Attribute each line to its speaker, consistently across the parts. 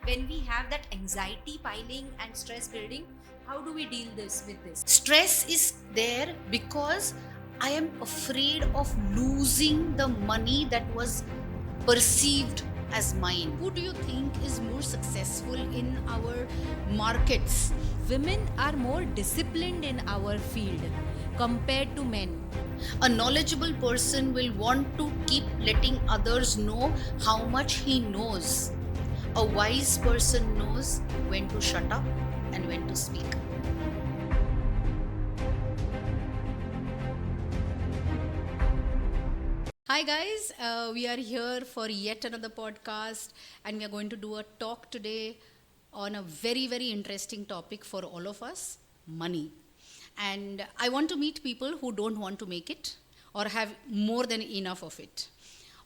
Speaker 1: when we have that anxiety piling and stress building, how do we deal with this?
Speaker 2: Stress is there because I am afraid of losing the money that was perceived as mine. Who do you think is more successful in our markets?
Speaker 1: Women are more disciplined in our field compared to men.
Speaker 2: A knowledgeable person will want to keep letting others know how much he knows. A wise person knows when to shut up and when to speak. Hi, guys. We are here for yet another podcast, and we are going to do a talk today on a very, very interesting topic for all of us, money. And I want to meet people who don't want to make it or have more than enough of it.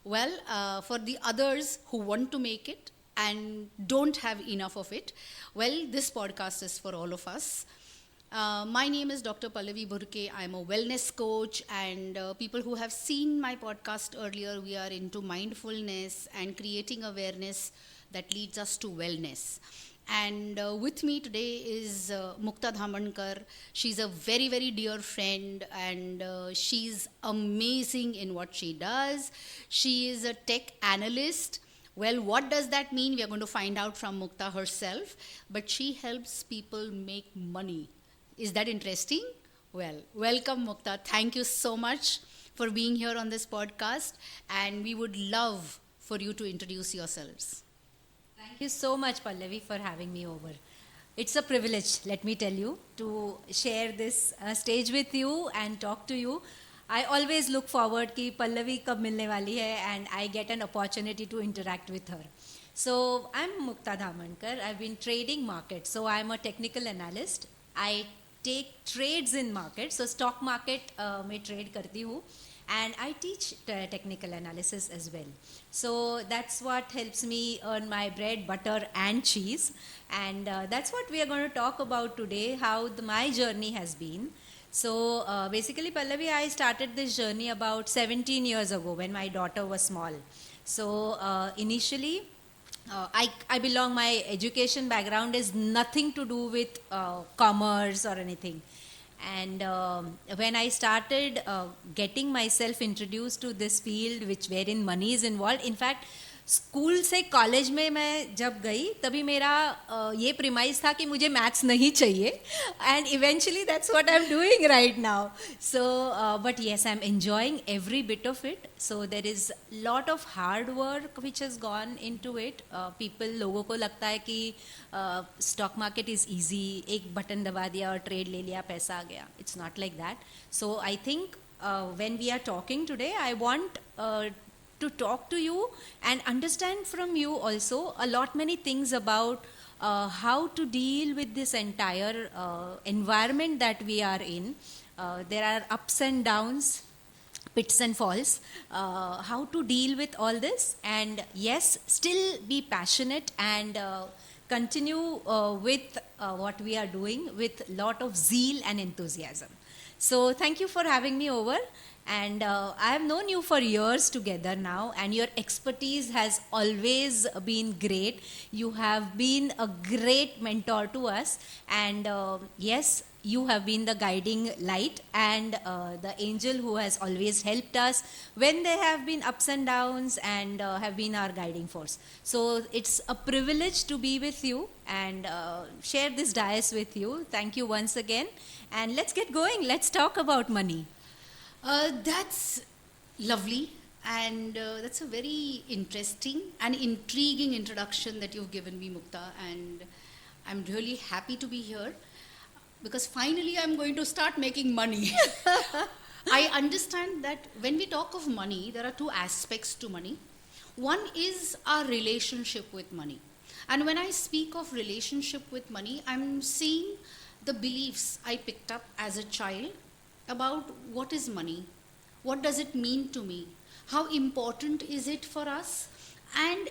Speaker 2: Well, for the others who want to make it and don't have enough of it, well, this podcast is for all of us. My name is Dr. Pallavi Burke. I'm a wellness coach, and people who have seen my podcast earlier, we are into mindfulness and creating awareness that leads us to wellness. And with me today is Mukta Dhamankar. She's a very, very dear friend, and she's amazing in what she does. She is a tech analyst. Well, what does that mean? We are going to find out from Mukta herself. But she helps people make money. Is that interesting? Well, welcome, Mukta. Thank you so much for being here on this podcast. And we would love for you to introduce yourselves.
Speaker 1: Thank you so much, Pallavi, for having me over. It's a privilege, let me tell you, to share this stage with you and talk to you. I always look forward कि Pallavi कब मिलने वाली है, and I get an opportunity to interact with her. So I'm Mukta Dhamankar. I've been trading markets. So I'm a technical analyst. I take trades in market. So stock market में trade करती हूँ. And I teach technical analysis as well. So that's what helps me earn my bread, butter, and cheese. And that's what we are going to talk about today, how my journey has been. So basically, Pallavi, I started this journey about 17 years ago when my daughter was small. So initially, I belong, my education background is nothing to do with commerce or anything. And when I started getting myself introduced to this field which wherein money is involved, in fact school से college में मैं जब गई तभी मेरा ये premise था कि मुझे मैथ्स नहीं चाहिए and eventually that's what I am doing right now so but yes I am enjoying every bit of it so there is lot of hard work which has gone into it people लोगों को लगता है कि stock market is easy एक button दबा दिया और trade ले लिया पैसा आ गया it's not like that so I think when we are talking today, I want to talk to you and understand from you also a lot many things about how to deal with this entire environment that we are in. There are ups and downs, pits and falls, how to deal with all this, and yes, still be passionate and continue with what we are doing with lot of zeal and enthusiasm. So thank you for having me over. And I have known you for years together now, and your expertise has always been great. You have been a great mentor to us, and yes, you have been the guiding light and the angel who has always helped us when there have been ups and downs, and have been our guiding force. So it's a privilege to be with you and share this dais with you. Thank you once again, and let's get going. Let's talk about money.
Speaker 2: That's lovely, and that's a very interesting and intriguing introduction that you've given me, Mukta, and I'm really happy to be here because finally I'm going to start making money. I understand that when we talk of money, there are two aspects to money. One is our relationship with money. And when I speak of relationship with money, I'm seeing the beliefs I picked up as a child about what is money, what does it mean to me, how important is it for us, and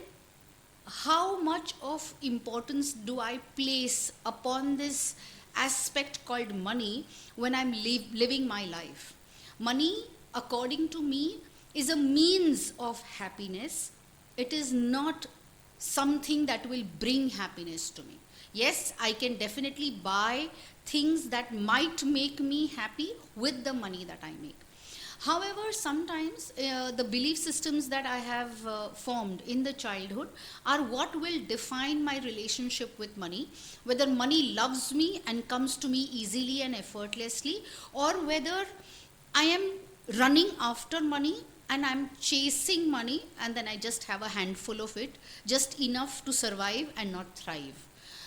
Speaker 2: how much of importance do I place upon this aspect called money when I'm living my life. Money, according to me, is a means of happiness. It is not something that will bring happiness to me. Yes, I can definitely buy things that might make me happy with the money that I make. However, sometimes the belief systems that I have formed in the childhood are what will define my relationship with money, whether money loves me and comes to me easily and effortlessly, or whether I am running after money and I'm chasing money and then I just have a handful of it, just enough to survive and not thrive.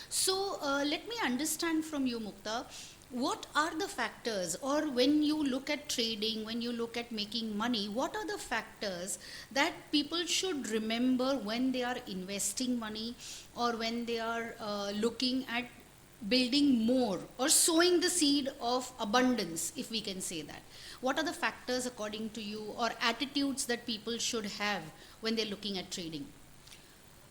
Speaker 2: So let me understand from you, Mukta, what are the factors, or when you look at trading, when you look at making money, what are the factors that people should remember when they are investing money, or when they are looking at building more or sowing the seed of abundance, if we can say that? What are the factors according to you, or attitudes that people should have when they're looking at trading?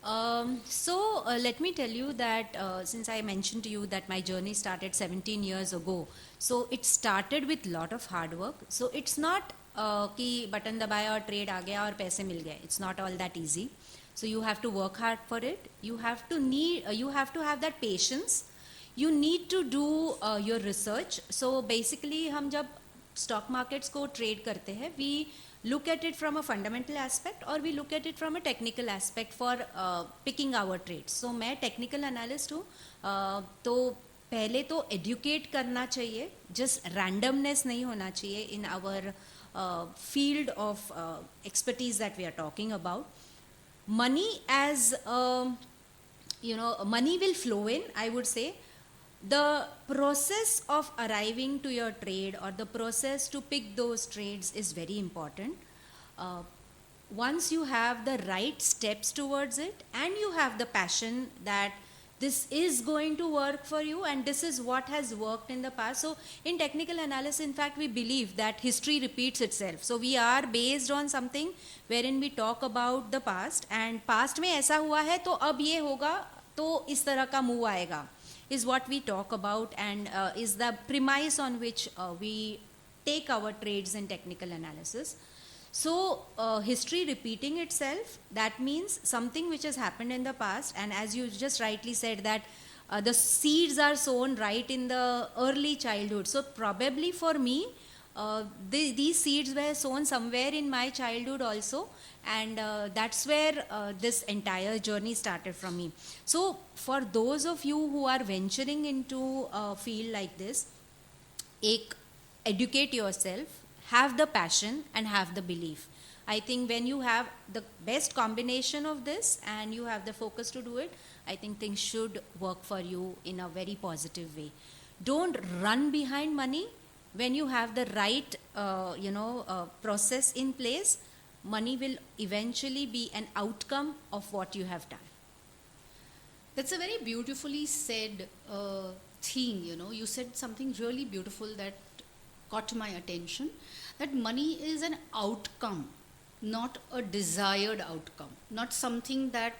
Speaker 1: Let me tell you that since I mentioned to you that my journey started 17 years ago, so it started with lot of hard work. So it's not कि button दबाया और trade आ गया और पैसे मिल गए. It's not all that easy. So you have to work hard for it. You have to have that patience. You need to do your research. So basically हम जब stock markets को trade करते हैं, we look at it from a fundamental aspect or we look at it from a technical aspect for picking our trades. So मैं technical analyst हूँ, तो पहले तो educate करना चाहिए, just randomness नहीं होना चाहिए in our field of expertise that we are talking about. Money as money will flow in, I would say. The process of arriving to your trade or the process to pick those trades is very important. Once you have the right steps towards it and you have the passion that this is going to work for you and this is what has worked in the past. So in technical analysis, in fact, we believe that history repeats itself. So we are based on something wherein we talk about the past and past में ऐसा हुआ है तो अब ये होगा तो इस तरह का move आएगा, is what we talk about and is the premise on which we take our trades in technical analysis. So history repeating itself, that means something which has happened in the past, and as you just rightly said that the seeds are sown right in the early childhood. So probably for me, these seeds were sown somewhere in my childhood also, and that's where this entire journey started from me. So for those of you who are venturing into a field like this, educate yourself, have the passion and have the belief. I think when you have the best combination of this and you have the focus to do it, I think things should work for you in a very positive way. Don't run behind money. When you have the right process in place, money will eventually be an outcome of what you have done.
Speaker 2: That's a very beautifully said thing, you said something really beautiful that caught my attention, that money is an outcome, not a desired outcome, not something that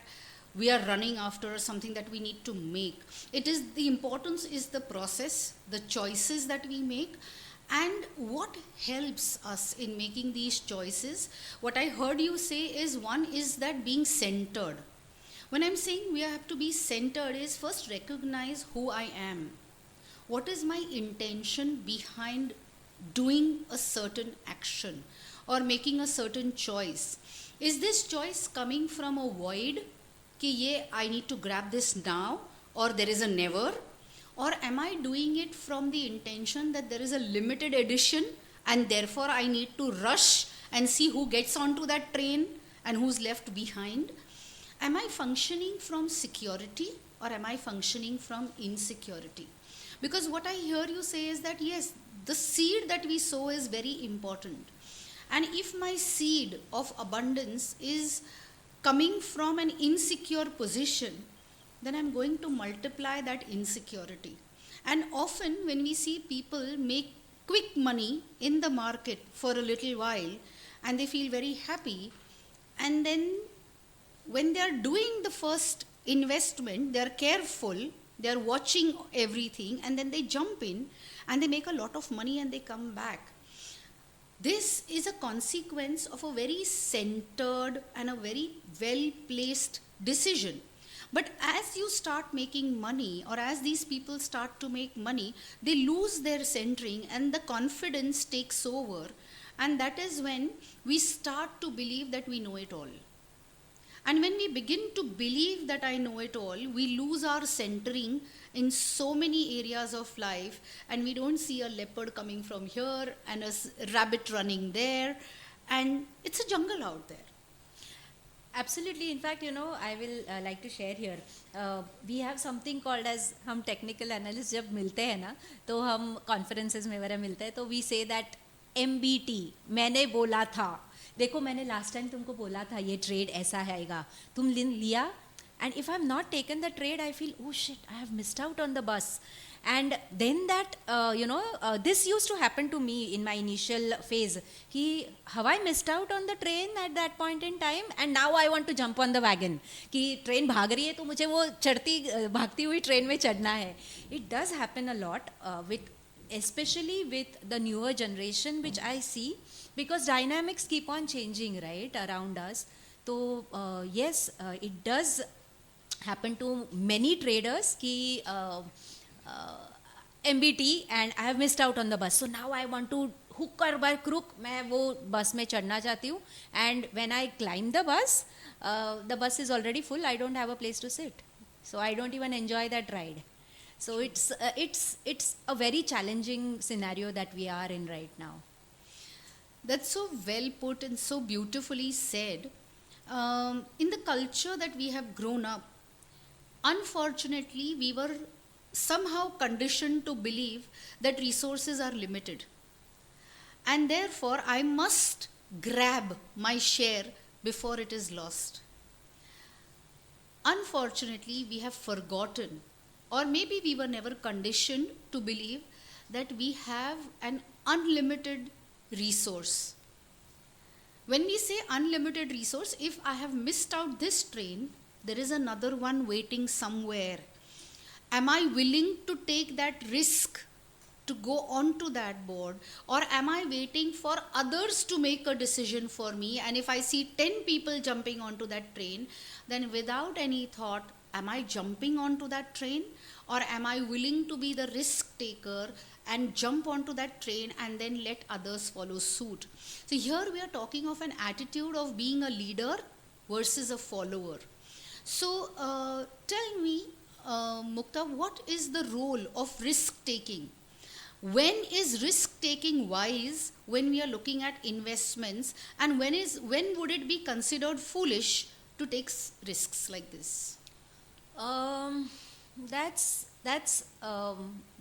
Speaker 2: we are running after or something that we need to make. It is, the importance is the process, the choices that we make, and what helps us in making these choices. What I heard you say is, one is that being centered. When I'm saying we have to be centered is first recognize who I am. What is my intention behind doing a certain action or making a certain choice? Is this choice coming from a void, कि ये I need to grab this now, or there is a never? Or am I doing it from the intention that there is a limited edition and therefore I need to rush and see who gets onto that train and who's left behind? Am I functioning from security or am I functioning from insecurity? Because what I hear you say is that yes, the seed that we sow is very important. And if my seed of abundance is coming from an insecure position, then I'm going to multiply that insecurity. And often when we see people make quick money in the market for a little while and they feel very happy, and then when they are doing the first investment, they are careful, they are watching everything, and then they jump in and they make a lot of money and they come back. This is a consequence of a very centered and a very well-placed decision. But as you start making money, or as these people start to make money, they lose their centering and the confidence takes over. And that is when we start to believe that we know it all. And when we begin to believe that I know it all, we lose our centering in so many areas of life, and we don't see a leopard coming from here and a rabbit running there, and it's a jungle out there.
Speaker 1: Absolutely. In fact, I will like to share here. We have something called as हम technical analysts जब मिलते हैं ना, तो हम conferences में वगैरह मिलते हैं, तो we say that MBT, मैंने बोला था. देखो मैंने लास्ट टाइम तुमको बोला था ये ट्रेड ऐसा आएगा, तुम लिया. And if I have not taken the trade, I feel, oh shit, I have missed out on the bus. And then that, this used to happen to me in my initial phase. Have I missed out on the train at that point in time? And now I want to jump on the wagon. कि train भाग रही है तो मुझे वो भागती हुई train में चढ़ना है. It does happen a lot especially with the newer generation, which I see, because dynamics keep on changing, right, around us. So yes, it does happen to many traders ki MBT and I have missed out on the bus. So now I want to hook or by crook, मैं वो bus में चढ़ना चाहती हूँ. And when I climb the bus is already full. I don't have a place to sit. So I don't even enjoy that ride. So it's a very challenging scenario that we are in right now.
Speaker 2: That's so well put and so beautifully said. In the culture that we have grown up, unfortunately, we were somehow conditioned to believe that resources are limited. And therefore, I must grab my share before it is lost. Unfortunately, we have forgotten, or maybe we were never conditioned to believe that we have an unlimited resource. When we say unlimited resource, if I have missed out this train, there is another one waiting somewhere. Am I willing to take that risk to go onto that board, or am I waiting for others to make a decision for me? And if I see 10 people jumping onto that train, then without any thought, am I jumping onto that train, or am I willing to be the risk taker and jump onto that train and then let others follow suit? So here we are talking of an attitude of being a leader versus a follower. So tell me, Mukta, what is the role of risk taking? When is risk taking wise when we are looking at investments, and when would it be considered foolish to take risks like this?
Speaker 1: That's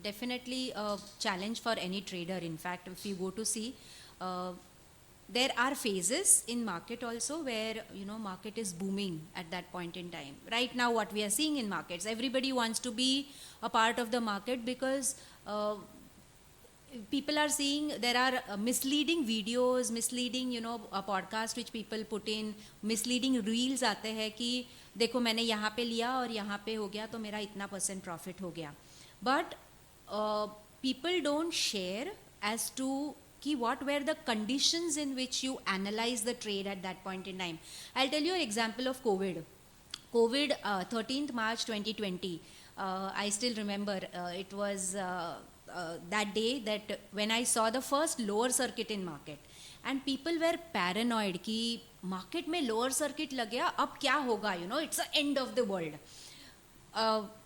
Speaker 1: definitely a challenge for any trader. In fact, if you go to see, there are phases in market also where market is booming at that point in time. Right now, what we are seeing in markets, everybody wants to be a part of the market because people are seeing there are misleading videos, misleading a podcast which people put in, misleading reels आते हैं कि देखो मैंने यहाँ पे लिया और यहाँ पे हो गया तो मेरा इतना % profit हो गया. But people don't share as to what were the conditions in which you analyze the trade at that point in time. I'll tell you an example of COVID. 13th March 2020. I still remember it was that day that when I saw the first lower circuit in market, and people were paranoid कि market में lower circuit लग गया अब क्या होगा, it's the end of the world.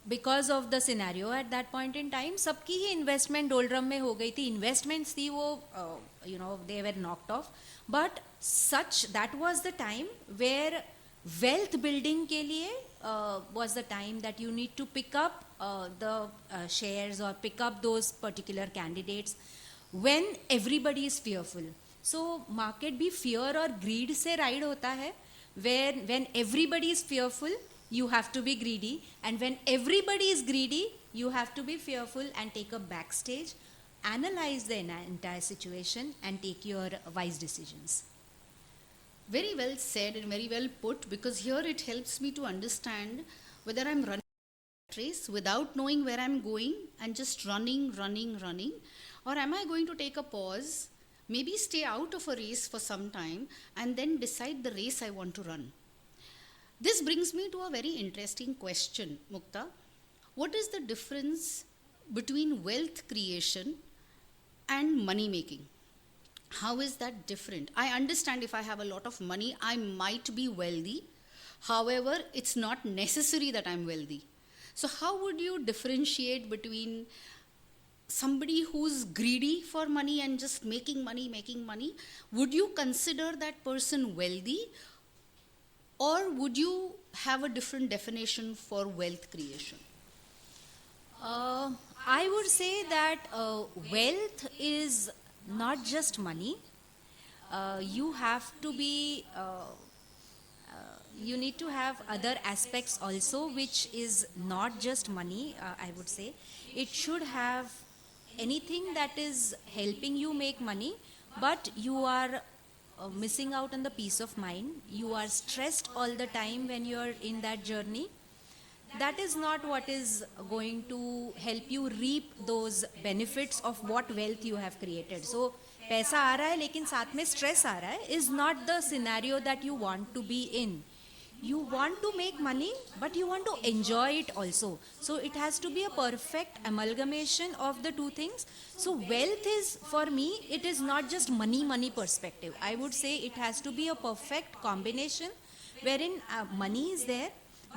Speaker 1: Because of the scenario at that point in time, सबकी ही investment doldrum में हो गई थी, investments थी वो they were knocked off. But that was the time where wealth building के लिए was the time that you need to pick up the shares or pick up those particular candidates when everybody is fearful. So market भी fear और greed से ride होता है, where when everybody is fearful, you have to be greedy, and when everybody is greedy, you have to be fearful and take a backstage, analyze the entire situation and take your wise decisions.
Speaker 2: Very well said and very well put, because here it helps me to understand whether I'm running a race without knowing where I'm going and just running, or am I going to take a pause, maybe stay out of a race for some time and then decide the race I want to run. This brings me to a very interesting question, Mukta. What is the difference between wealth creation and money making? How is that different? I understand if I have a lot of money, I might be wealthy. However, it's not necessary that I'm wealthy. So, how would you differentiate between somebody who's greedy for money and just making money, making money? Would you consider that person wealthy, or would you have a different definition for wealth creation?
Speaker 1: I would say that wealth is not just money. You have to be, you need to have other aspects also, which is not just money, I would say. It should have anything that is helping you make money, but you are missing out on the peace of mind. You are stressed all the time when you are in that journey. That is not what is going to help you reap those benefits of what wealth you have created. So पैसा आ रहा है लेकिन साथ में stress आ रहा है is not the scenario that you want to be in. You want to make money, but you want to enjoy it also. So it has to be a perfect amalgamation of the two things. So wealth is, for me, it is not just money perspective. I would say it has to be a perfect combination wherein money is there,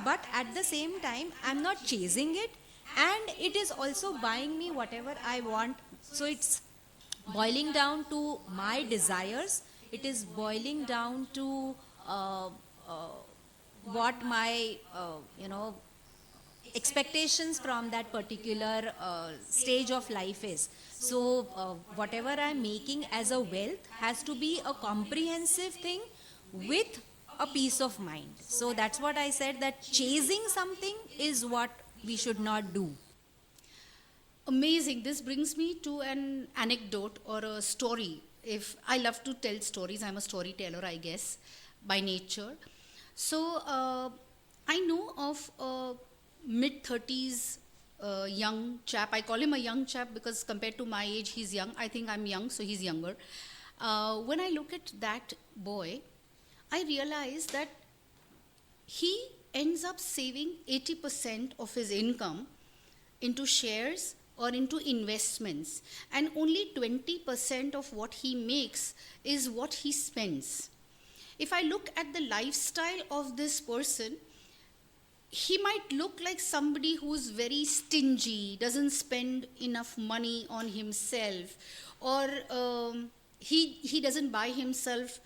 Speaker 1: but at the same time, I'm not chasing it, and it is also buying me whatever I want. So it's boiling down to my desires. It is boiling down to what my expectations from that particular stage of life is. So whatever I'm making as a wealth has to be a comprehensive thing with a peace of mind. So that's what I said, that chasing something is what we should not do.
Speaker 2: Amazing. This brings me to an anecdote or a story. If I love to tell stories, I'm a storyteller, I guess, by nature. So I know of a mid-30s young chap. I call him a young chap because compared to my age, he's young. I think I'm young, so he's younger. When I look at that boy, I realize that he ends up saving 80% of his income into shares or into investments, and only 20% of what he makes is what he spends. If I look at the lifestyle of this person, he might look like somebody who's very stingy, doesn't spend enough money on himself, or he doesn't buy himself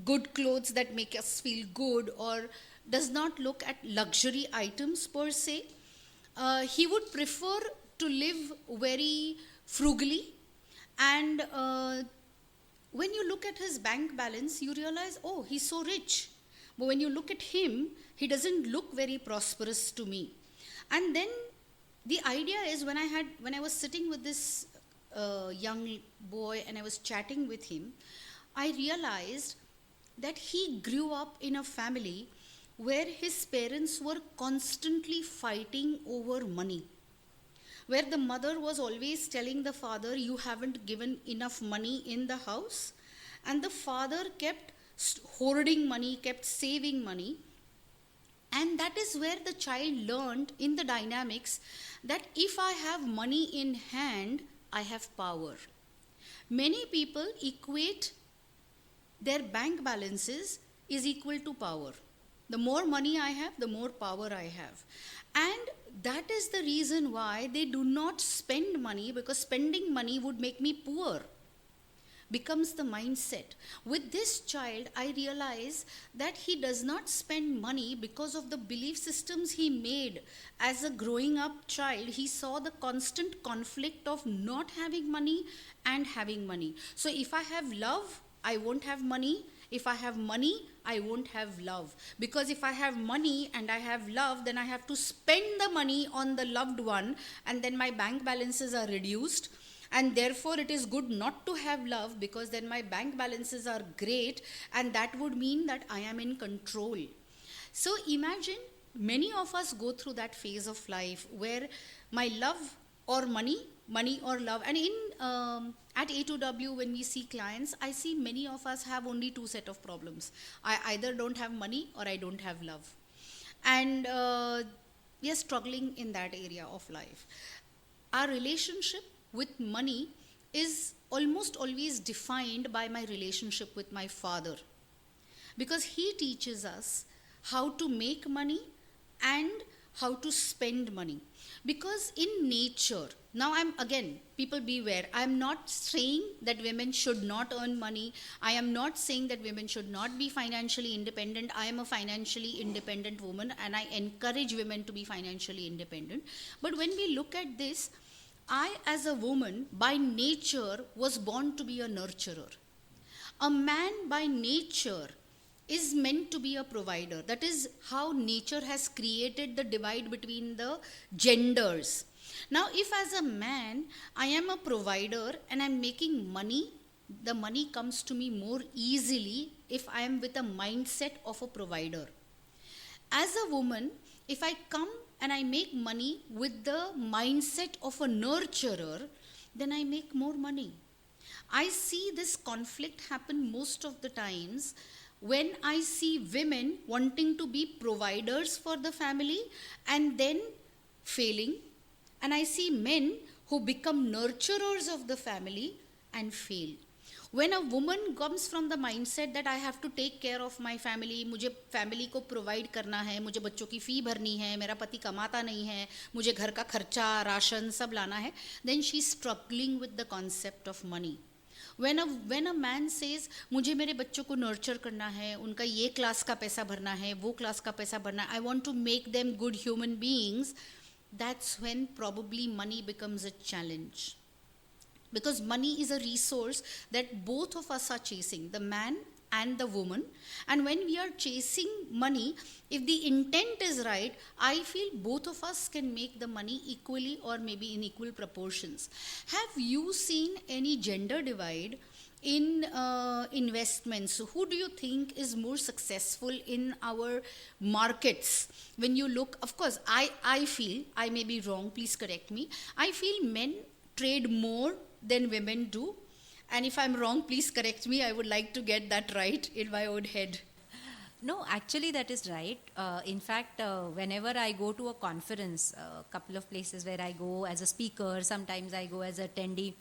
Speaker 2: good clothes that make us feel good, or does not look at luxury items per se. He would prefer to live very frugally, and when you look at his bank balance, you realize, oh, he's so rich. But when you look at him, he doesn't look very prosperous to me. And then the idea is, when I was sitting with this young boy and I was chatting with him, I realized that he grew up in a family where his parents were constantly fighting over money, where the mother was always telling the father, you haven't given enough money in the house, and the father kept hoarding money, kept saving money. And that is where the child learned in the dynamics that if I have money in hand, I have power. Many people equate their bank balances is equal to power. The more money I have, the more power I have. And that is the reason why they do not spend money, because spending money would make me poor. Becomes the mindset. With this child, I realize that he does not spend money because of the belief systems he made as a growing up child. He saw the constant conflict of not having money and having money. So if I have love, I won't have money. If I have money, I won't have love. Because if I have money and I have love, then I have to spend the money on the loved one, and then my bank balances are reduced. And therefore, it is good not to have love, because then my bank balances are great, and that would mean that I am in control. So imagine, many of us go through that phase of life where my love or money or love. And in at A2W, when we see clients, I see many of us have only two set of problems. I either don't have money or I don't have love. and we are struggling in that area of life. Our relationship with money is almost always defined by my relationship with my father, because he teaches us how to make money and how to spend money. Because in nature, now I'm again, people beware, I'm not saying that women should not earn money. I am not saying that women should not be financially independent. I am a financially independent woman and I encourage women to be financially independent. But when we look at this, I as a woman by nature was born to be a nurturer. A man by nature is meant to be a provider. That is how nature has created the divide between the genders. Now, if as a man I am a provider and I'm making money, the money comes to me more easily if I am with a mindset of a provider. As a woman, if I come and I make money with the mindset of a nurturer, then I make more money. I see this conflict happen most of the times when I see women wanting to be providers for the family and then failing, and I see men who become nurturers of the family and fail. When a woman comes from the mindset that I have to take care of my family, मुझे family को provide करना है, मुझे बच्चों की फ़ी भरनी है, मेरा पति कमाता नहीं है, मुझे घर का खर्चा राशन सब लाना है, then she is struggling with the concept of money. When a man says मुझे मेरे बच्चों को नर्चर करना है, उनका ये क्लास का पैसा भरना है, वो क्लास का पैसा भरना है, I want to make them good human beings, that's when probably money becomes a challenge. Because money is a resource that both of us are chasing, the man and the woman. And when we are chasing money, if the intent is right, I feel both of us can make the money equally or maybe in equal proportions. Have you seen any gender divide in investments? Who do you think is more successful in our markets? When you look, of course, I feel, I may be wrong, please correct me, I feel men trade more than women do. And if I'm wrong, please correct me. I would like to get that right in my own head.
Speaker 1: No, actually that is right. In fact, whenever I go to a conference, a couple of places where I go as a speaker, sometimes I go as a attendee,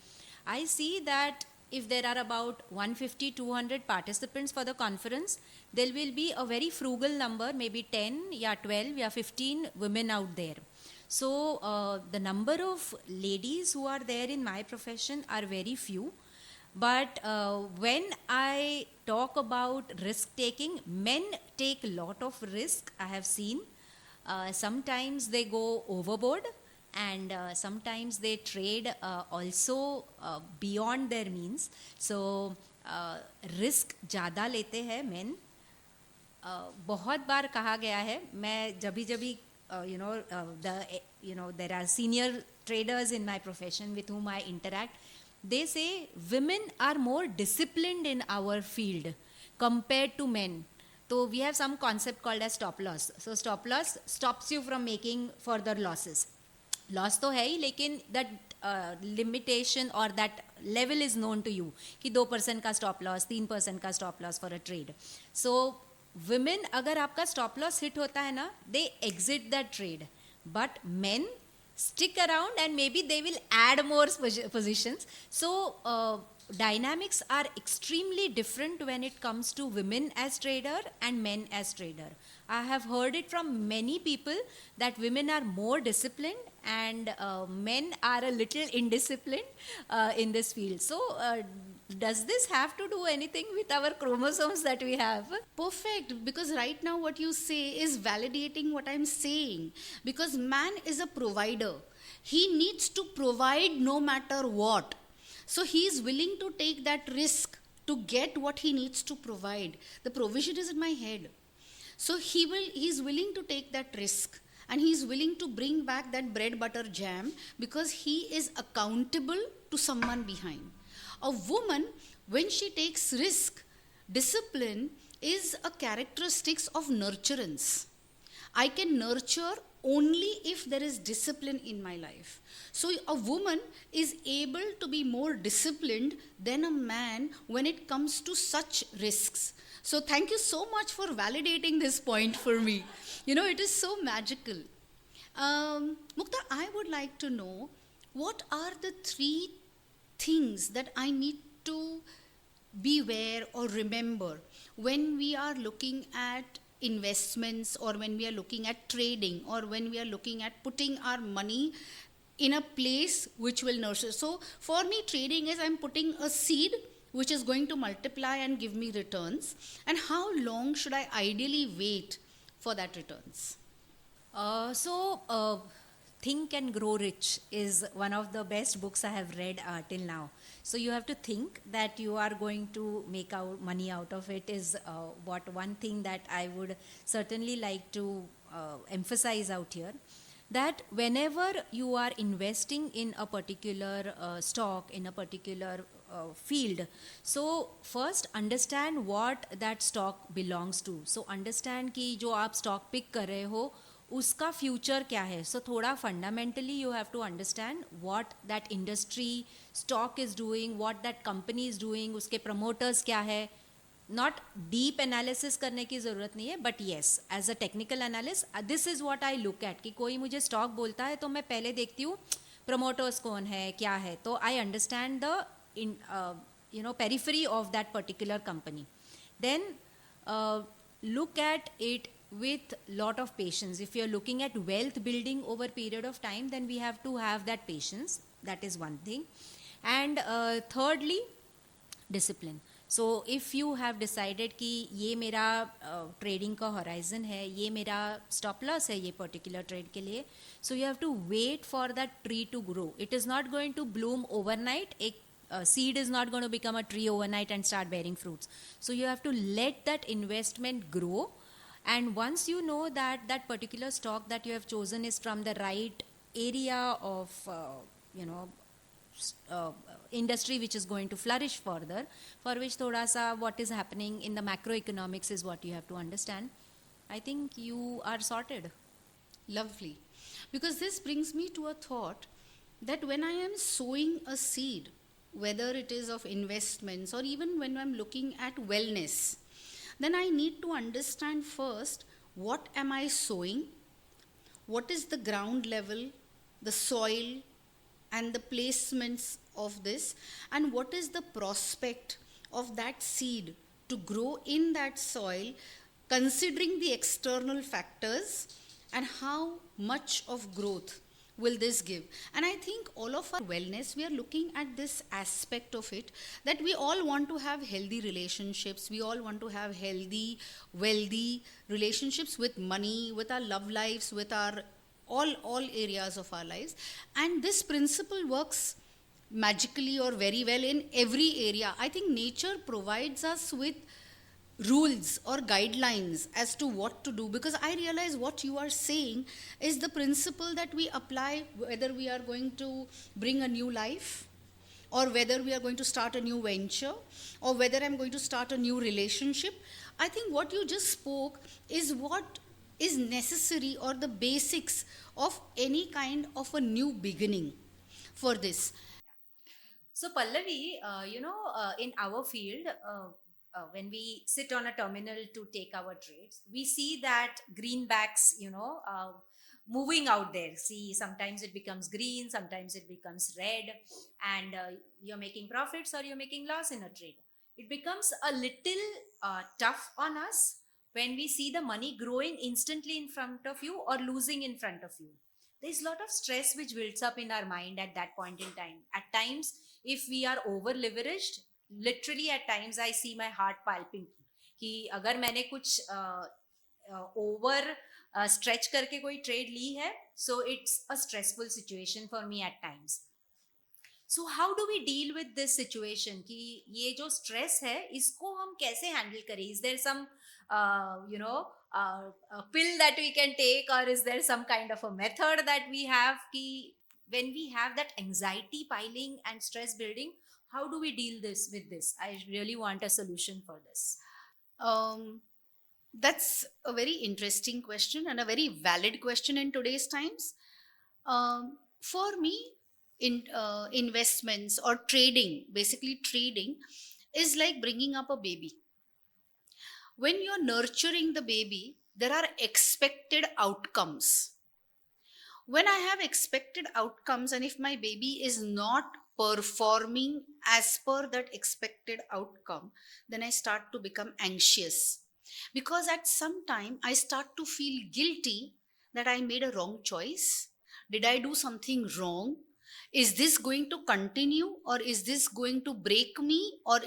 Speaker 1: I see that if there are about 150, 200 participants for the conference, there will be a very frugal number, maybe 10, 12, 15 women out there. So the number of ladies who are there in my profession are very few. But when I talk about risk taking, men take a lot of risk, I have seen. Sometimes they go overboard and sometimes they trade also beyond their means. So risk ज़्यादा लेते हैं men. बहुत बार कहा गया है, मैं जभी there are senior traders in my profession with whom I interact. They say women are more disciplined in our field compared to men. So we have some concept called as stop loss. So stop loss stops you from making further losses. Loss तो है ही, लेकिन that limitation or that level is known to you कि 2% का stop loss, 3% का stop loss for a trade. So women, अगर आपका stop loss hit होता है ना, they exit that trade. But men stick around and maybe they will add more positions. So dynamics are extremely different when it comes to women as trader and men as trader. I have heard it from many people that women are more disciplined and men are a little indisciplined in this field. So does this have to do anything with our chromosomes that we have?
Speaker 2: Perfect, because right now what you say is validating what I'm saying. Because man is a provider. He needs to provide no matter what. So he is willing to take that risk to get what he needs to provide. The provision is in my head. So he's willing to take that risk. And he's willing to bring back that bread, butter, jam because he is accountable to someone behind. A woman, when she takes risk, discipline is a characteristic of nurturance. I can nurture only if there is discipline in my life. So a woman is able to be more disciplined than a man when it comes to such risks. So thank you so much for validating this point for me. You know, it is so magical. Mukta, I would like to know, what are the three things that I need to beware or remember when we are looking at investments, or when we are looking at trading, or when we are looking at putting our money in a place which will nurture. So for me, trading is I'm putting a seed which is going to multiply and give me returns. And how long should I ideally wait for that returns?
Speaker 1: Think and Grow Rich is one of the best books I have read till now. So you have to think that you are going to make out money out of it is what one thing that I would certainly like to emphasize out here. That whenever you are investing in a particular stock, in a particular field, so first understand what that stock belongs to. So understand कि जो आप stock pick कर रहे हो उसका future क्या है. So थोड़ा fundamentally you have to understand what that industry stock is doing, what that company is doing, उसके प्रमोटर्स क्या है. नॉट डीप एनालिसिस करने की ज़रूरत नहीं है, but yes as a technical analyst this is what I look at. कि कोई मुझे स्टॉक बोलता है तो मैं पहले देखती हूँ प्रमोटर्स कौन है, क्या है. तो I understand the periphery of that particular company. Then look at it with lot of patience. If you're looking at wealth building over period of time, then we have to have that patience. That is one thing. And thirdly, discipline. So if you have decided कि ये मेरा trading का horizon है, ये मेरा stop loss है ये particular trade के लिए, so you have to wait for that tree to grow. It is not going to bloom overnight. एक seed is not going to become a tree overnight and start bearing fruits. So you have to let that investment grow. And once you know that that particular stock that you have chosen is from the right area of industry which is going to flourish further, for which thoda sa what is happening in the macroeconomics is what you have to understand, I think you are sorted.
Speaker 2: Lovely. Because this brings me to a thought that when I am sowing a seed, whether it is of investments or even when I'm looking at wellness, then I need to understand first, what am I sowing, what is the ground level, the soil and the placements of this, and what is the prospect of that seed to grow in that soil, considering the external factors, and how much of growth will this give. And I think all of our wellness, we are looking at this aspect of it, that we all want to have healthy relationships, we all want to have healthy, wealthy relationships with money, with our love lives, with our all areas of our lives. And this principle works magically or very well in every area. I think nature provides us with rules or guidelines as to what to do, because I realize what you are saying is the principle that we apply whether we are going to bring a new life, or whether we are going to start a new venture, or whether I'm going to start a new relationship. I think what you just spoke is what is necessary, or the basics of any kind of a new beginning for this.
Speaker 1: So Pallavi, in our field, when we sit on a terminal to take our trades, we see that greenbacks, moving out there. See, sometimes it becomes green, sometimes it becomes red, and you're making profits or you're making loss in a trade. It becomes a little tough on us when we see the money growing instantly in front of you or losing in front of you. There's a lot of stress which builds up in our mind at that point in time. At times, if we are over leveraged, literally at times I see my heart palpitating कि अगर मैंने कुछ over stretch करके कोई trade ली है, so it's a stressful situation for me at times. So how do we deal with this situation कि ये जो स्ट्रेस है इसको हम कैसे हैंडल करें? Is there some pill that we can take, or is there some kind of a method that we have ki when we have that anxiety piling and stress building, how do we deal with this? I really want a solution for this.
Speaker 2: Um, That's a very interesting question and a very valid question in today's times. For me, investments or trading, basically trading, is like bringing up a baby. When you're nurturing the baby, there are expected outcomes. When I have expected outcomes, and if my baby is not performing as per that expected outcome, then I start to become anxious. Because at some time, I start to feel guilty that I made a wrong choice. Did I do something wrong? Is this going to continue, or is this going to break me, or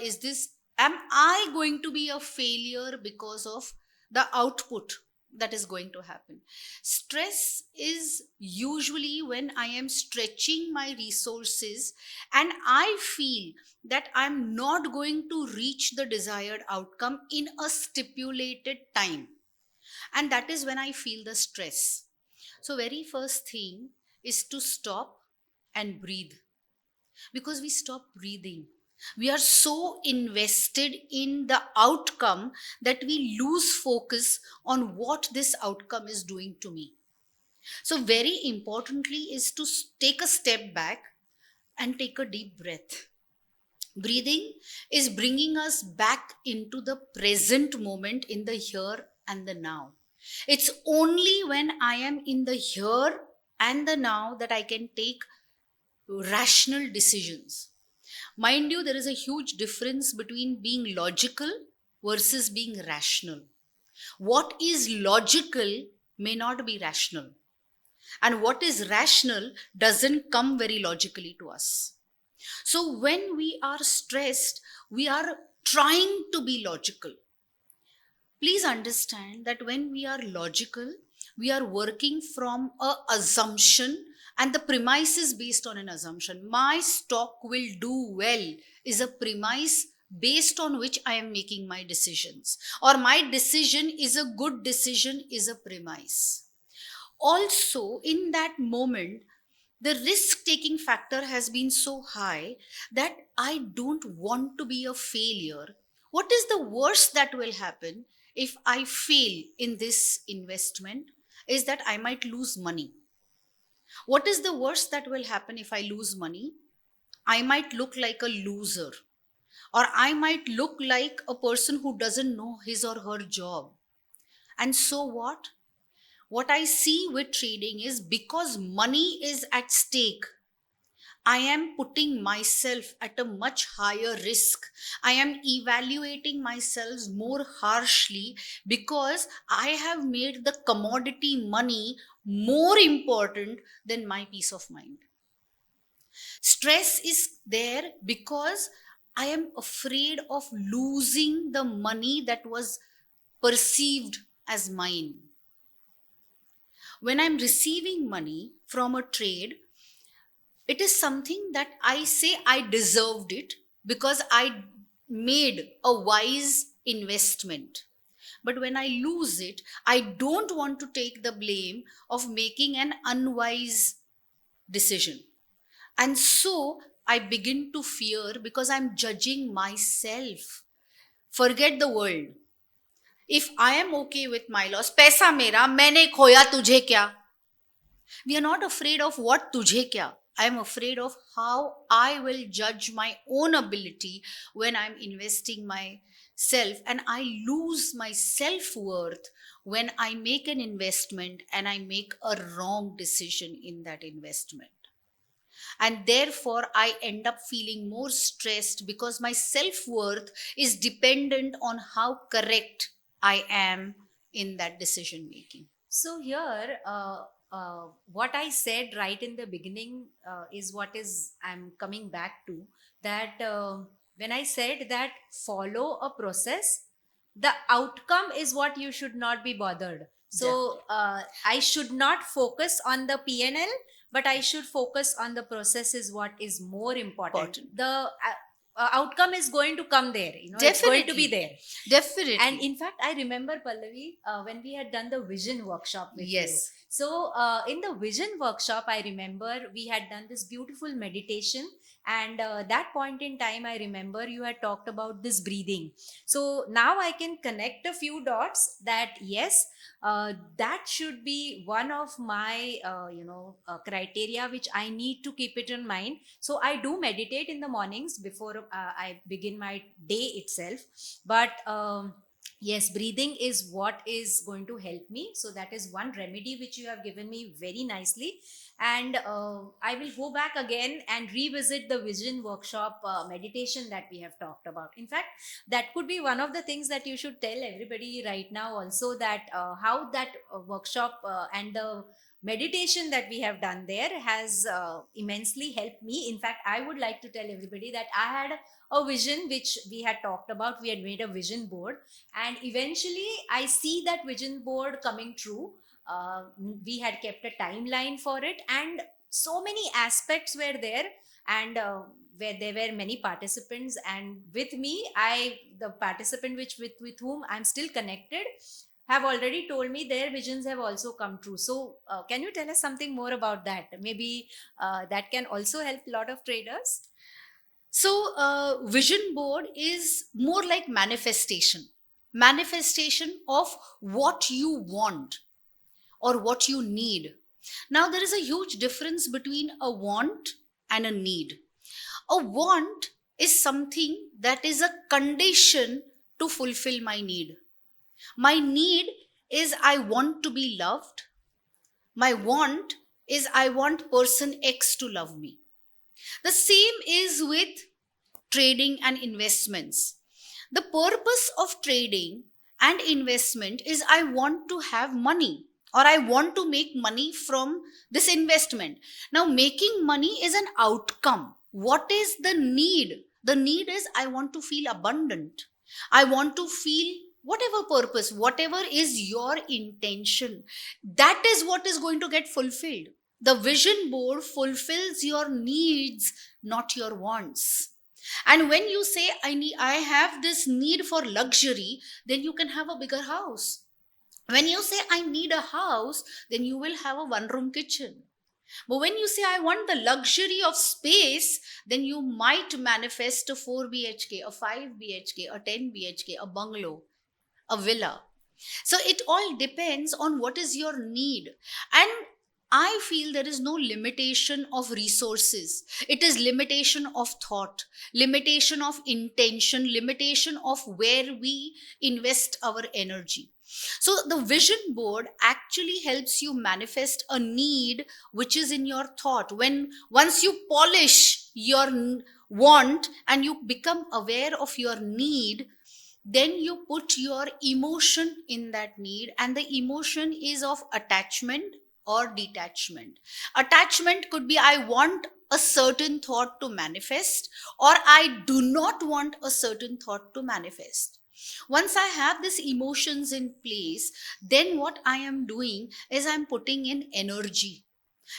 Speaker 2: am I going to be a failure because of the output that is going to happen? Stress is usually when I am stretching my resources and I feel that I'm not going to reach the desired outcome in a stipulated time. And that is when I feel the stress. So, very first thing is to stop and breathe, because we stop breathing. We are so invested in the outcome that we lose focus on what this outcome is doing to me. So, very importantly, is to take a step back and take a deep breath. Breathing is bringing us back into the present moment, in the here and the now. It's only when I am in the here and the now that I can take rational decisions. Mind you, there is a huge difference between being logical versus being rational. What is logical may not be rational, and what is rational doesn't come very logically to us. So, when we are stressed, we are trying to be logical. Please understand that when we are logical, we are working from a assumption, and the premise is based on an assumption. My stock will do well is a premise based on which I am making my decisions, or my decision is a good decision is a premise. Also, in that moment, the risk taking factor has been so high that I don't want to be a failure. What is the worst that will happen if I fail in this investment? Is that I might lose money. What is the worst that will happen if I lose money? I might look like a loser, or I might look like a person who doesn't know his or her job. And so what? What I see with trading is, because money is at stake, I am putting myself at a much higher risk. I am evaluating myself more harshly, because I have made the commodity money more important than my peace of mind. Stress is there because I am afraid of losing the money that was perceived as mine. When I'm receiving money from a trade, it is something that I say I deserved it because I made a wise investment. But when I lose it, I don't want to take the blame of making an unwise decision. And so I begin to fear, because I'm judging myself. Forget the world. If I am okay with my loss, पैसा मेरा, मैंने खोया, तुझे क्या? We are not afraid of what tujhe kya. I am afraid of how I will judge my own ability when I'm investing myself, and I lose my self-worth when I make an investment and I make a wrong decision in that investment. And therefore, I end up feeling more stressed, because my self-worth is dependent on how correct I am in that decision making.
Speaker 1: So here, what I said right in the beginning is what is I'm coming back to, that when I said that follow a process, the outcome is what you should not be bothered. So I should not focus on the PNL, but I should focus on the process is what is more important.
Speaker 2: Important.
Speaker 1: The outcome is going to come there. It's going to be there.
Speaker 2: Definitely.
Speaker 1: And in fact, I remember, Pallavi, when we had done the vision workshop with you.
Speaker 2: Yes.
Speaker 1: So in the vision workshop, I remember we had done this beautiful meditation. And that point in time, I remember you had talked about this breathing. So now I can connect a few dots that yes, that should be one of my criteria which I need to keep it in mind. So I do meditate in the mornings before I begin my day itself. But yes, breathing is what is going to help me. So that is one remedy which you have given me very nicely. And I will go back again and revisit the vision workshop meditation that we have talked about. In fact, that could be one of the things that you should tell everybody right now also, that how that workshop and the meditation that we have done there has immensely helped me. In fact, I would like to tell everybody that I had a vision which we had talked about. We had made a vision board, and eventually I see that vision board coming true. We had kept a timeline for it, and so many aspects were there. And where there were many participants, and with me, the participant with whom I'm still connected, have already told me their visions have also come true. So can you tell us something more about that? Maybe that can also help a lot of traders.
Speaker 2: So, vision board is more like manifestation of what you want or what you need. Now, there is a huge difference between a want and a need. A want is something that is a condition to fulfill my need. My need is I want to be loved. My want is I want person X to love me. The same is with trading and investments. The purpose of trading and investment is I want to have money, or I want to make money from this investment. Now, making money is an outcome. What is the need? The need is I want to feel abundant. I want to feel whatever purpose, whatever is your intention, that is what is going to get fulfilled. The vision board fulfills your needs, not your wants. And when you say I have this need for luxury, then you can have a bigger house. When you say I need a house, then you will have a one room kitchen. But when you say I want the luxury of space, then you might manifest a 4 BHK, a 5 BHK, a 10 BHK, a bungalow, a villa. So it all depends on what is your need. And I feel there is no limitation of resources. It is limitation of thought, limitation of intention, limitation of where we invest our energy. So the vision board actually helps you manifest a need which is in your thought. Once you polish your want and you become aware of your need, then you put your emotion in that need, and the emotion is of attachment or detachment. Attachment could be I want a certain thought to manifest, or I do not want a certain thought to manifest. Once I have these emotions in place, then what I am doing is I'm putting in energy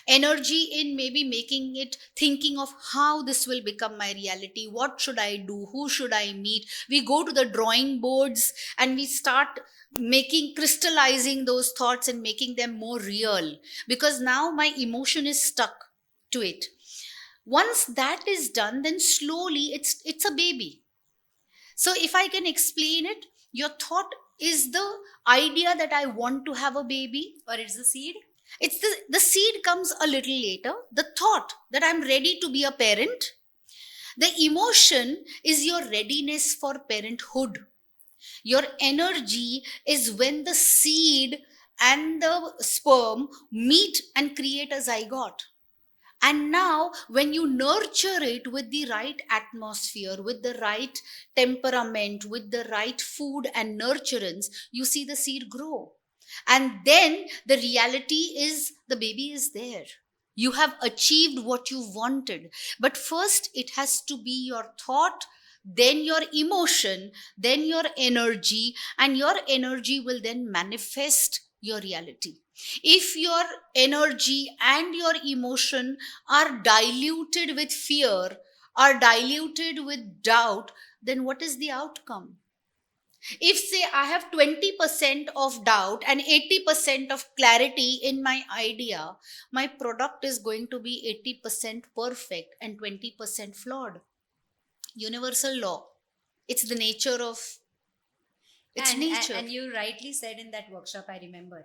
Speaker 2: in maybe making it, thinking of how this will become my reality, what should I do, who should I meet. We go to the drawing boards and we start crystallizing those thoughts and making them more real, because now my emotion is stuck to it. Once that is done, then slowly it's a baby. So if I can explain it, your thought is the idea that I want to have a baby,
Speaker 1: Or it's the seed.
Speaker 2: it's the seed comes a little later. The thought that I'm ready to be a parent. The emotion is your readiness for parenthood. Your energy is when the seed and the sperm meet and create a zygote. And now, when you nurture it with the right atmosphere, with the right temperament, with the right food and nurturance, you see the seed grow. And then the reality is the baby is there. You have achieved what you wanted. But first, it has to be your thought, then your emotion, then your energy, and your energy will then manifest your reality. If your energy and your emotion are diluted with fear, are diluted with doubt, then what is the outcome? If, say, I have 20% of doubt and 80% of clarity in my idea, my product is going to be 80% perfect and 20% flawed. Universal law. It's the nature of its nature.
Speaker 1: And you rightly said in that workshop, I remember,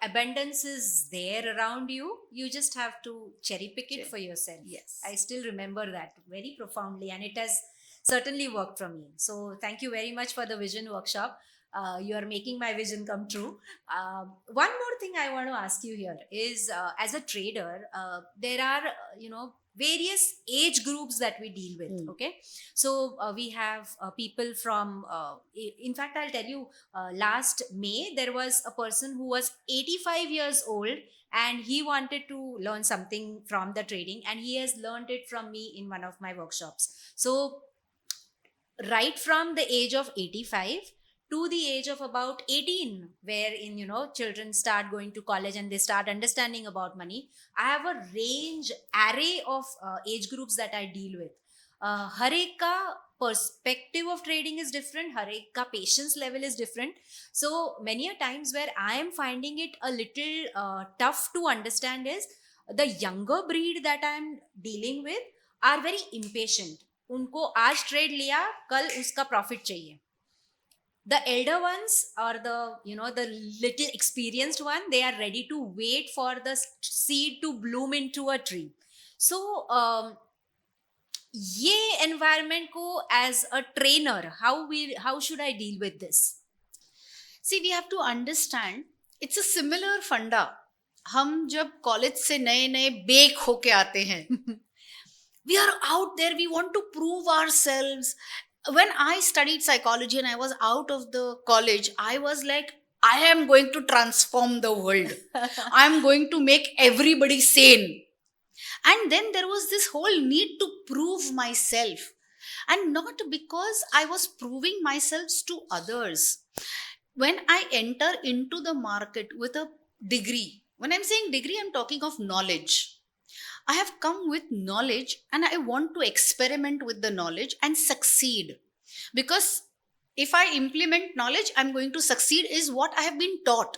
Speaker 1: abundance is there around you. You just have to cherry pick it for yourself.
Speaker 2: Yes.
Speaker 1: I still remember that very profoundly, and it has certainly worked for me. So thank you very much for the vision workshop. You are making my vision come true. One more thing I want to ask you here is, as a trader, there are various age groups that we deal with. Okay, so we have people from. In fact, I'll tell you. Last May, there was a person who was 85 years old, and he wanted to learn something from the trading, and he has learned it from me in one of my workshops. So right from the age of 85 to the age of about 18, wherein children start going to college and they start understanding about money, I have a array of age groups that I deal with. हर एक का perspective of trading is different, हर एक का patience level is different. So many a times where I am finding it a little tough to understand is the younger breed that I am dealing with are very impatient. उनको आज trade लिया, कल उसका profit चाहिए. The elder ones, or the little experienced one, they are ready to wait for the seed to bloom into a tree. So ये environment को as a trainer, how should I deal with this?
Speaker 2: See, we have to understand it's a similar funda. हम जब college से नए नए bake होके आते हैं, we are out there, we want to prove ourselves. When I studied psychology and I was out of the college, I was like, I am going to transform the world. I am going to make everybody sane. And then there was this whole need to prove myself. And not because I was proving myself to others. When I enter into the market with a degree, when I'm saying degree, I'm talking of knowledge. I have come with knowledge and I want to experiment with the knowledge and succeed. Because if I implement knowledge, I'm going to succeed is what I have been taught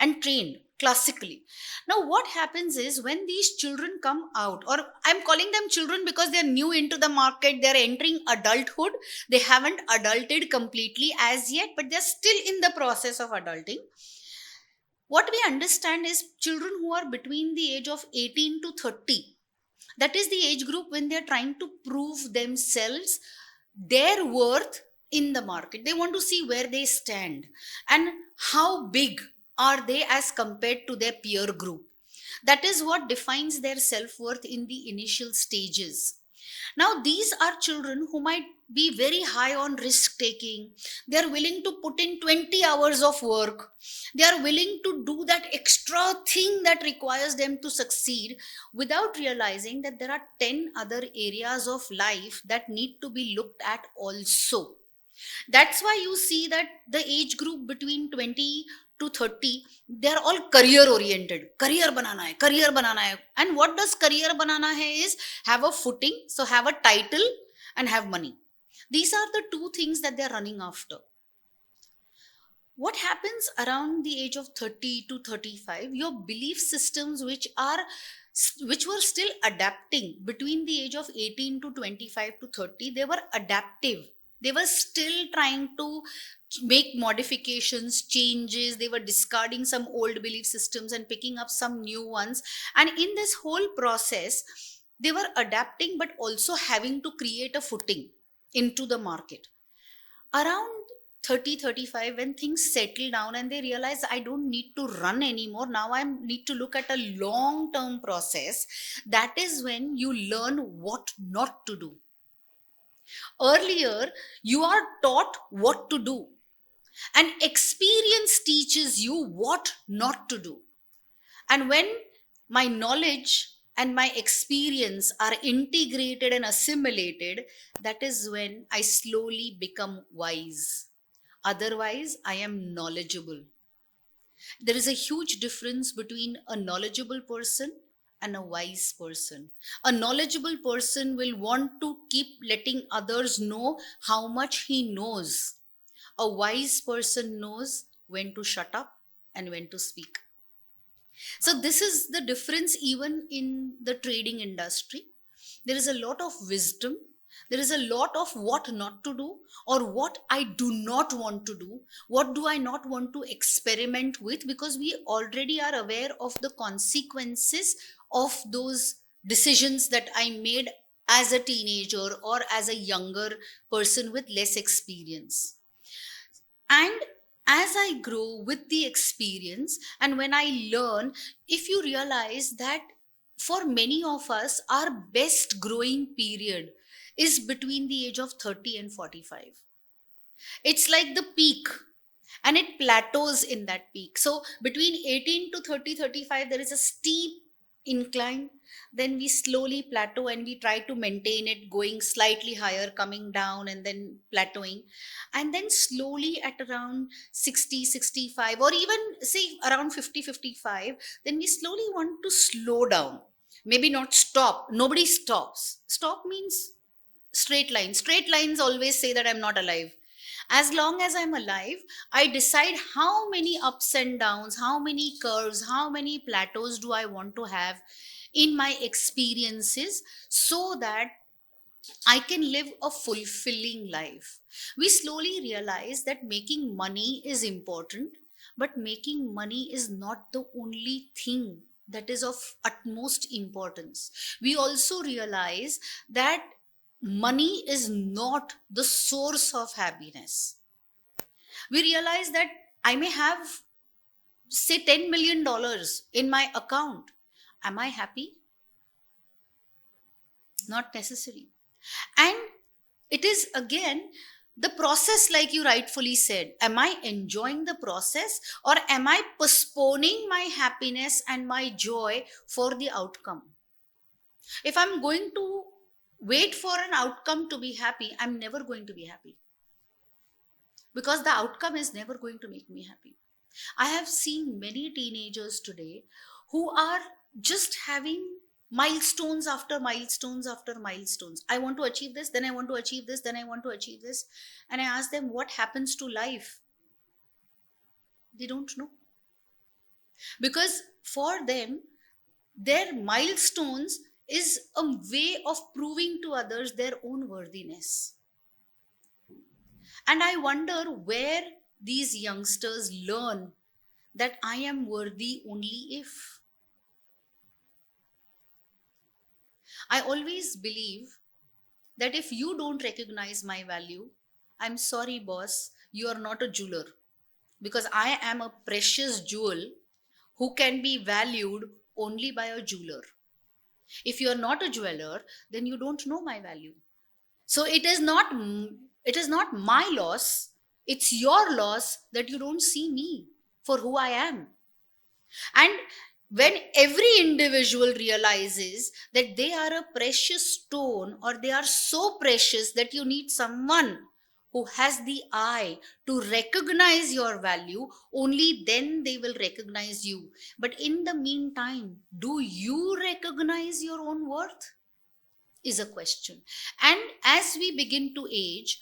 Speaker 2: and trained classically. Now, what happens is when these children come out, or I'm calling them children because they're new into the market, they're entering adulthood, they haven't adulted completely as yet, but they're still in the process of adulting. What we understand is children who are between the age of 18 to 30. That is the age group when they're trying to prove themselves, their worth in the market. They want to see where they stand and how big are they as compared to their peer group. That is what defines their self-worth in the initial stages. Now, these are children who might be very high on risk taking. They are willing to put in 20 hours of work. They are willing to do that extra thing that requires them to succeed without realizing that there are 10 other areas of life that need to be looked at also. That's why you see that the age group between 20 to 30, they're all career oriented. Career banana hai. And what does career banana hai is have a footing, so have a title and have money. These are the two things that they're running after. What happens around the age of 30 to 35, your belief systems which were still adapting between the age of 18 to 25 to 30, they were adaptive. They were still trying to make modifications, changes. They were discarding some old belief systems and picking up some new ones. And in this whole process, they were adapting but also having to create a footing into the market. Around 30-35, when things settle down and they realize I don't need to run anymore, now I need to look at a long-term process, that is when you learn what not to do. Earlier, you are taught what to do, and experience teaches you what not to do. And when my knowledge and my experience are integrated and assimilated, that is when I slowly become wise. Otherwise, I am knowledgeable. There is a huge difference between a knowledgeable person and a wise person. A knowledgeable person will want to keep letting others know how much he knows. A wise person knows when to shut up and when to speak. So, this is the difference even in the trading industry. There is a lot of wisdom. There is a lot of what not to do or what I do not want to do. What do I not want to experiment with? Because we already are aware of the consequences of those decisions that I made as a teenager or as a younger person with less experience. And as I grow with the experience and when I learn, if you realize that for many of us, our best growing period is between the age of 30 and 45. It's like the peak and it plateaus in that peak. So between 18 to 30, 35, there is a steep incline. Then we slowly plateau and we try to maintain it, going slightly higher, coming down, and then plateauing. And then slowly at around 60, 65, or even say around 50, 55, then we slowly want to slow down. Maybe not stop. Nobody stops. Stop means straight line. Straight lines always say that I'm not alive. As long as I'm alive, I decide how many ups and downs, how many curves, how many plateaus do I want to have in my experiences so that I can live a fulfilling life. We slowly realize that making money is important, but making money is not the only thing that is of utmost importance. We also realize that money is not the source of happiness. We realize that I may have, say, $10 million in my account. Am I happy? Not necessary. And it is again the process, like you rightfully said. Am I enjoying the process or am I postponing my happiness and my joy for the outcome? If I'm going to wait for an outcome to be happy, I'm never going to be happy because the outcome is never going to make me happy. I have seen many teenagers today who are just having milestones after milestones after milestones. I want to achieve this, then I want to achieve this, then I want to achieve this. And I ask them, what happens to life? They don't know. Because for them, their milestones is a way of proving to others their own worthiness. And I wonder where these youngsters learn that I am worthy only if. I always believe that if you don't recognize my value, I'm sorry, boss, you are not a jeweler because I am a precious jewel who can be valued only by a jeweler. If you are not a jeweler, then you don't know my value. So it is not my loss, it's your loss that you don't see me for who I am. And when every individual realizes that they are a precious stone or they are so precious that you need someone who has the eye to recognize your value, only then they will recognize you. But in the meantime, do you recognize your own worth? Is a question. And as we begin to age,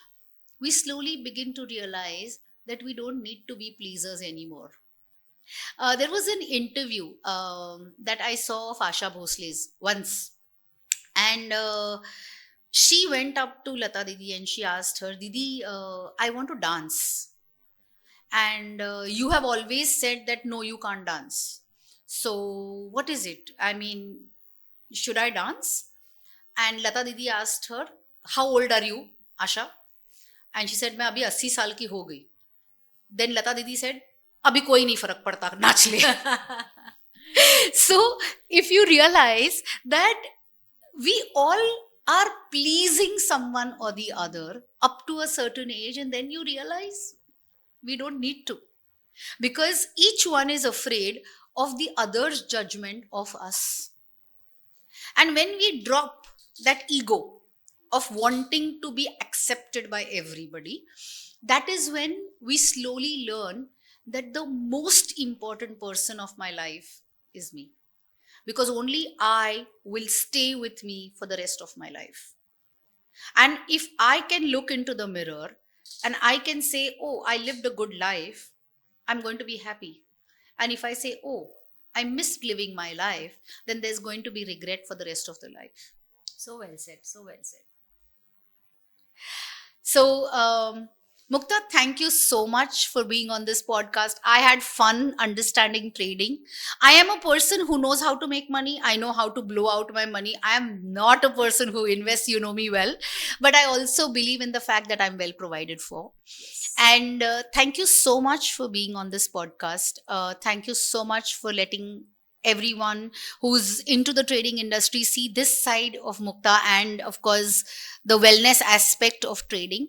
Speaker 2: we slowly begin to realize that we don't need to be pleasers anymore. There was an interview that I saw of Asha Bhosle's once, and she went up to Lata Didi and she asked her, Didi, I want to dance. And you have always said that no, you can't dance. So, what is it? I mean, should I dance? And Lata Didi asked her, how old are you, Asha? And she said, मैं अभी 80 साल की हो गई. Then Lata Didi said, अभी कोई नहीं फर्क पड़ता, नाच ले. So if you realize that we all are pleasing someone or the other up to a certain age, and then you realize we don't need to, because each one is afraid of the other's judgment of us. And when we drop that ego of wanting to be accepted by everybody, that is when we slowly learn that the most important person of my life is me. because only I will stay with me for the rest of my life. And if I can look into the mirror and I can say, oh, I lived a good life, I'm going to be happy. And if I say, oh, I missed living my life, then there's going to be regret for the rest of the life.
Speaker 1: So well said. So well said.
Speaker 2: So, Mukta, thank you so much for being on this podcast. I had fun understanding trading. I am a person who knows how to make money. I know how to blow out my money. I am not a person who invests, you know me well. But I also believe in the fact that I'm well provided for.
Speaker 1: Yes.
Speaker 2: And thank you so much for being on this podcast. Thank you so much for letting everyone who's into the trading industry see this side of Mukta, and of course the wellness aspect of trading.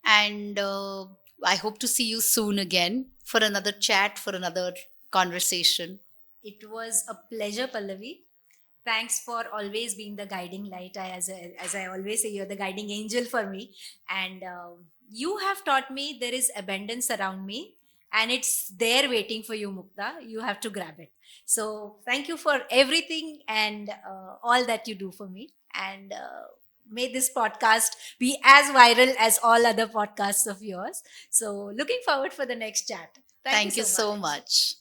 Speaker 2: And I hope to see you soon again for another chat, for another conversation.
Speaker 1: It was a pleasure, Pallavi. Thanks for always being the guiding light. As I always say, you're the guiding angel for me. And you have taught me there is abundance around me, and it's there waiting for you, Mukta. You have to grab it. So thank you for everything and all that you do for me. And may this podcast be as viral as all other podcasts of yours. So looking forward for the next chat. Thank you
Speaker 2: Thank you
Speaker 1: so
Speaker 2: so
Speaker 1: much.
Speaker 2: much.